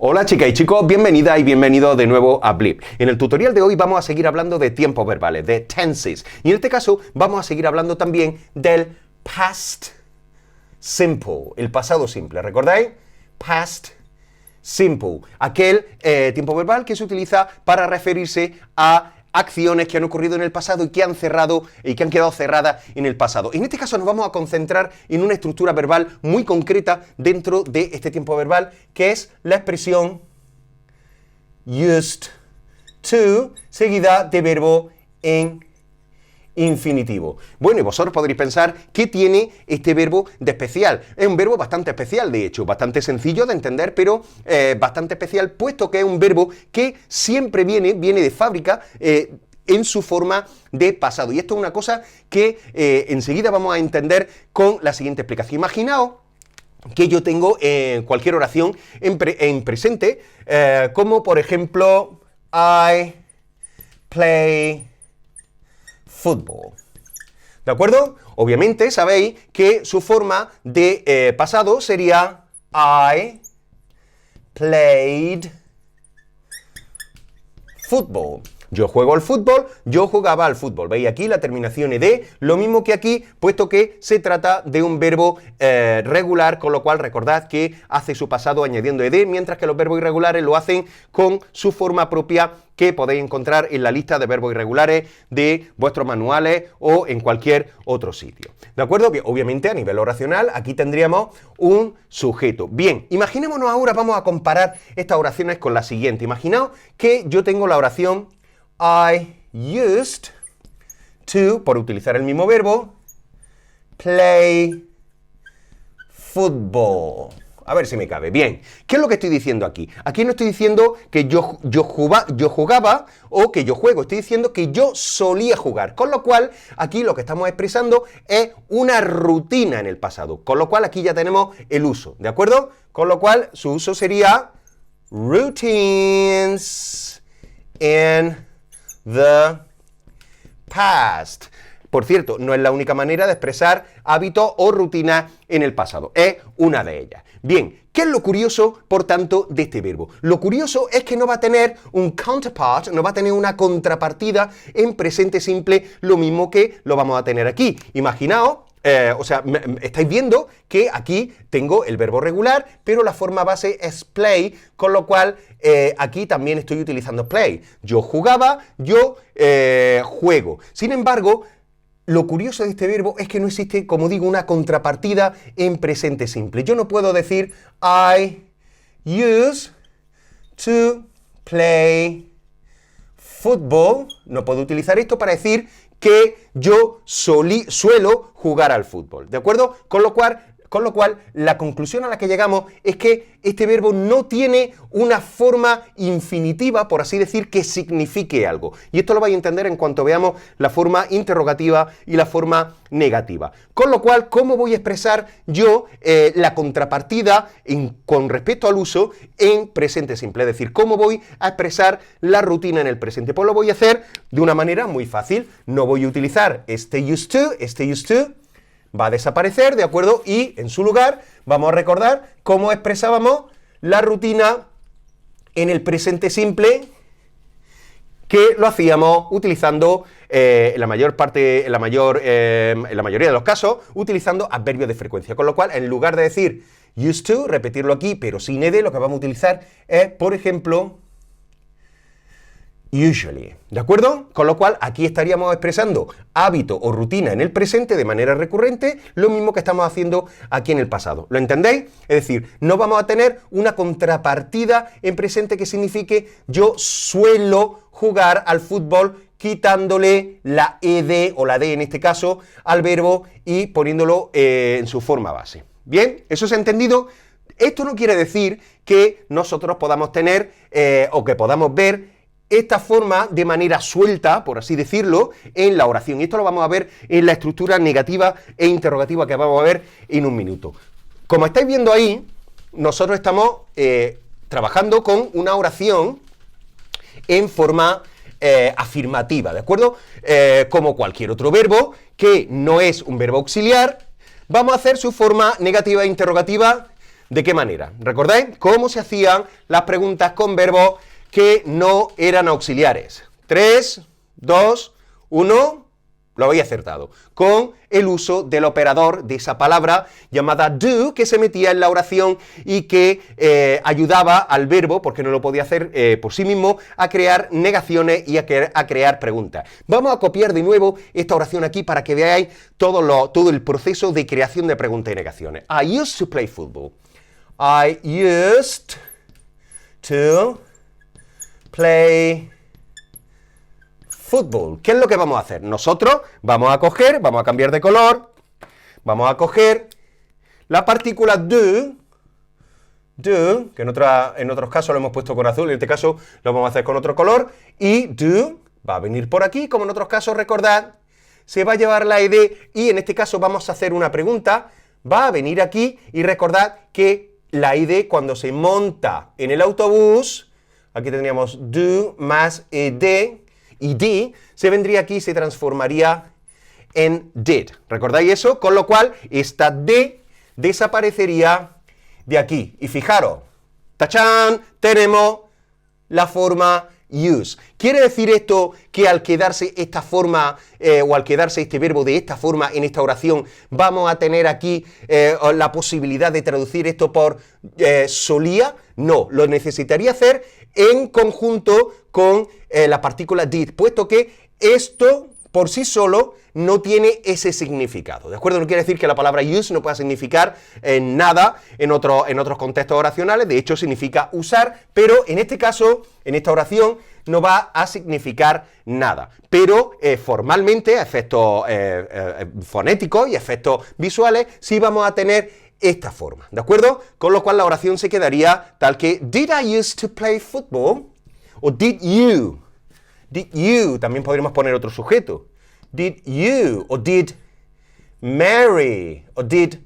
Hola chicas y chicos, bienvenidas y bienvenidos de nuevo a Blip. En el tutorial de hoy vamos a seguir hablando de tiempos verbales, de tenses. Y en este caso vamos a seguir hablando también del past simple, el pasado simple. ¿Recordáis? Past simple, aquel tiempo verbal que se utiliza para referirse a acciones que han ocurrido en el pasado y que han cerrado y que han quedado cerradas en el pasado. En este caso nos vamos a concentrar en una estructura verbal muy concreta dentro de este tiempo verbal, que es la expresión used to, seguida de verbo en infinitivo. Bueno, y vosotros podréis pensar, ¿qué tiene este verbo de especial? Es un verbo bastante especial, de hecho, bastante sencillo de entender, pero bastante especial, puesto que es un verbo que siempre viene de fábrica en su forma de pasado. Y esto es una cosa que enseguida vamos a entender con la siguiente explicación. Imaginaos que yo tengo cualquier oración en presente, como por ejemplo, I play football. ¿De acuerdo? Obviamente sabéis que su forma de pasado sería I played football. Yo juego al fútbol, yo jugaba al fútbol. ¿Veis aquí la terminación ed? Lo mismo que aquí, puesto que se trata de un verbo regular, con lo cual recordad que hace su pasado añadiendo ed, mientras que los verbos irregulares lo hacen con su forma propia, que podéis encontrar en la lista de verbos irregulares de vuestros manuales o en cualquier otro sitio. ¿De acuerdo? Bien, obviamente a nivel oracional aquí tendríamos un sujeto. Bien, imaginémonos ahora, vamos a comparar estas oraciones con la siguiente. Imaginaos que yo tengo la oración I used to, por utilizar el mismo verbo, play football. A ver si me cabe. Bien, ¿qué es lo que estoy diciendo aquí? Aquí no estoy diciendo que yo jugaba o que yo juego, estoy diciendo que yo solía jugar. Con lo cual, aquí lo que estamos expresando es una rutina en el pasado. Con lo cual, aquí ya tenemos el uso, ¿de acuerdo? Con lo cual, su uso sería routines in the past. Por cierto, no es la única manera de expresar hábitos o rutinas en el pasado, es una de ellas. Bien, ¿qué es lo curioso, por tanto, de este verbo? Lo curioso es que no va a tener un counterpart, no va a tener una contrapartida en presente simple, lo mismo que lo vamos a tener aquí. Imaginaos, estáis viendo que aquí tengo el verbo regular, pero la forma base es play, con lo cual aquí también estoy utilizando play. Yo jugaba, yo juego. Sin embargo, lo curioso de este verbo es que no existe, como digo, una contrapartida en presente simple. Yo no puedo decir I used to play football. No puedo utilizar esto para decir que yo suelo jugar al fútbol, ¿de acuerdo? Con lo cual, la conclusión a la que llegamos es que este verbo no tiene una forma infinitiva, por así decir, que signifique algo. Y esto lo vais a entender en cuanto veamos la forma interrogativa y la forma negativa. Con lo cual, ¿cómo voy a expresar yo la contrapartida con respecto al uso en presente simple? Es decir, ¿cómo voy a expresar la rutina en el presente? Pues lo voy a hacer de una manera muy fácil. No voy a utilizar este used to, va a desaparecer, ¿de acuerdo? Y en su lugar vamos a recordar cómo expresábamos la rutina en el presente simple, que lo hacíamos utilizando en la mayoría de los casos, utilizando adverbios de frecuencia. Con lo cual, en lugar de decir used to, repetirlo aquí, pero sin ed, lo que vamos a utilizar es, por ejemplo, usually, ¿de acuerdo? Con lo cual, aquí estaríamos expresando hábito o rutina en el presente de manera recurrente, lo mismo que estamos haciendo aquí en el pasado. ¿Lo entendéis? Es decir, no vamos a tener una contrapartida en presente que signifique yo suelo jugar al fútbol quitándole la ed o la d en este caso al verbo y poniéndolo en su forma base. ¿Bien? ¿Eso se ha entendido? Esto no quiere decir que nosotros podamos tener o que podamos ver esta forma de manera suelta, por así decirlo, en la oración. Y esto lo vamos a ver en la estructura negativa e interrogativa que vamos a ver en un minuto. Como estáis viendo ahí, nosotros estamos trabajando con una oración en forma afirmativa, ¿de acuerdo? Como cualquier otro verbo que no es un verbo auxiliar, vamos a hacer su forma negativa e interrogativa ¿De qué manera? ¿Recordáis cómo se hacían las preguntas con verbos que no eran auxiliares? 3, 2, 1... Lo habéis acertado. Con el uso del operador de esa palabra llamada do, que se metía en la oración y que ayudaba al verbo, porque no lo podía hacer por sí mismo, a crear negaciones y a crear preguntas. Vamos a copiar de nuevo esta oración aquí para que veáis todo el proceso de creación de preguntas y negaciones. I used to play football. I used to play fútbol. ¿Qué es lo que vamos a hacer? Nosotros vamos a cambiar de color, vamos a coger la partícula do, que en otros casos lo hemos puesto con azul, en este caso lo vamos a hacer con otro color, y do va a venir por aquí, como en otros casos, recordad, se va a llevar la ed, y en este caso vamos a hacer una pregunta, va a venir aquí, y recordad que la id cuando se monta en el autobús, aquí tendríamos do más ed, y D se vendría aquí y se transformaría en did. ¿Recordáis eso? Con lo cual, esta D desaparecería de aquí. Y fijaros, ¡tachán! Tenemos la forma use. ¿Quiere decir esto que al quedarse esta forma o al quedarse este verbo de esta forma en esta oración, vamos a tener aquí la posibilidad de traducir esto por solía? No, lo necesitaría hacer en conjunto con la partícula did, puesto que esto por sí solo no tiene ese significado, ¿de acuerdo? No quiere decir que la palabra use no pueda significar nada en otros contextos oracionales, de hecho significa usar, pero en este caso, en esta oración, no va a significar nada. Pero formalmente, a efectos fonéticos y efectos visuales, sí vamos a tener esta forma, ¿de acuerdo? Con lo cual la oración se quedaría tal que Did I used to play football? O did you? Did you? También podríamos poner otro sujeto. Did you? O did Mary? O did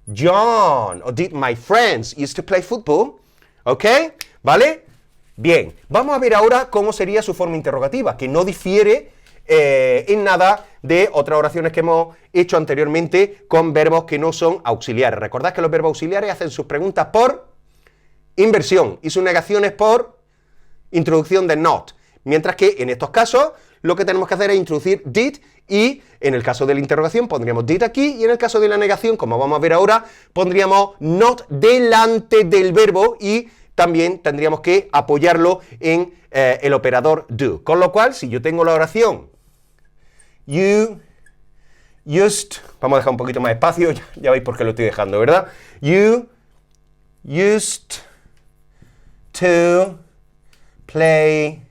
John? O did my friends used to play football? ¿Ok? ¿Vale? Bien. Vamos a ver ahora cómo sería su forma interrogativa, que no difiere en nada de otras oraciones que hemos hecho anteriormente con verbos que no son auxiliares. Recordad que los verbos auxiliares hacen sus preguntas por inversión y sus negaciones por introducción de not. Mientras que en estos casos lo que tenemos que hacer es introducir did y en el caso de la interrogación pondríamos did aquí y en el caso de la negación, como vamos a ver ahora, pondríamos not delante del verbo y también tendríamos que apoyarlo en el operador do. Con lo cual, si yo tengo la oración you used, vamos a dejar un poquito más espacio, ya veis por qué lo estoy dejando, ¿verdad? You used to play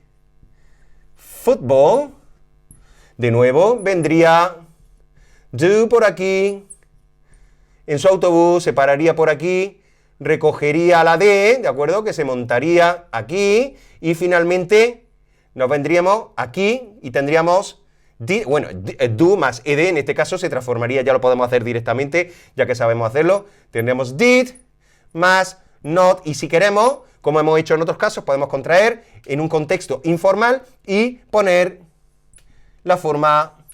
football. De nuevo, vendría do por aquí, en su autobús se pararía por aquí, recogería la D, ¿de acuerdo? Que se montaría aquí, y finalmente nos vendríamos aquí y tendríamos do más ed, en este caso se transformaría, ya lo podemos hacer directamente, ya que sabemos hacerlo, tendríamos did más not, y si queremos, como hemos hecho en otros casos, podemos contraer en un contexto informal y poner la forma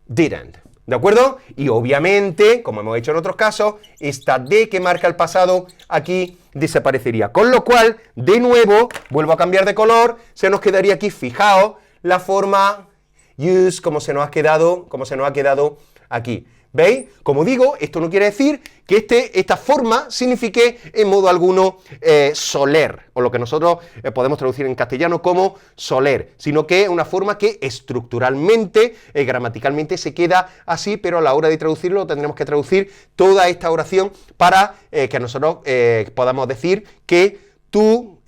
didn't, ¿de acuerdo? Y obviamente, como hemos hecho en otros casos, esta D que marca el pasado aquí desaparecería, con lo cual, de nuevo, vuelvo a cambiar de color, se nos quedaría aquí, fijaos, la forma use como se nos ha quedado aquí. ¿Veis? Como digo, esto no quiere decir que esta forma signifique en modo alguno soler, o lo que nosotros podemos traducir en castellano como soler, sino que es una forma que estructuralmente, gramaticalmente se queda así, pero a la hora de traducirlo tendremos que traducir toda esta oración para que nosotros podamos decir que tú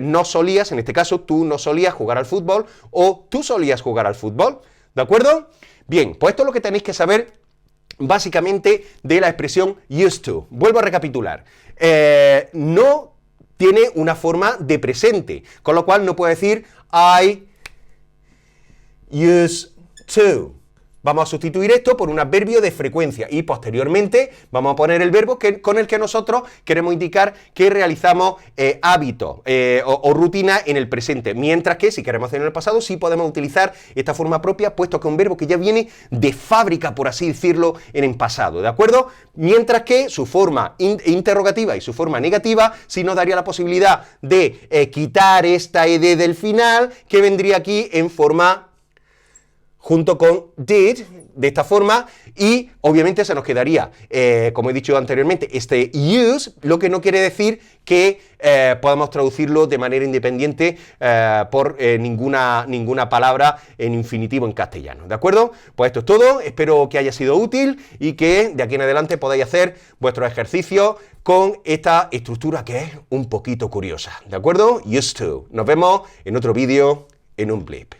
no solías, en este caso, tú no solías jugar al fútbol o tú solías jugar al fútbol, ¿de acuerdo? Bien, pues esto es lo que tenéis que saber básicamente de la expresión used to. Vuelvo a recapitular. No tiene una forma de presente, con lo cual no puedo decir I used to. Vamos a sustituir esto por un adverbio de frecuencia y posteriormente vamos a poner el verbo con el que nosotros queremos indicar que realizamos hábitos o rutina en el presente, mientras que si queremos hacerlo en el pasado sí podemos utilizar esta forma propia, puesto que es un verbo que ya viene de fábrica, por así decirlo, en el pasado, ¿de acuerdo? Mientras que su forma interrogativa y su forma negativa sí nos daría la posibilidad de quitar esta ed del final, que vendría aquí en forma junto con did, de esta forma, y obviamente se nos quedaría, como he dicho anteriormente, este use, lo que no quiere decir que podamos traducirlo de manera independiente por ninguna palabra en infinitivo en castellano, ¿de acuerdo? Pues esto es todo, espero que haya sido útil y que de aquí en adelante podáis hacer vuestros ejercicios con esta estructura que es un poquito curiosa, ¿de acuerdo? Used to. Nos vemos en otro vídeo en un blip.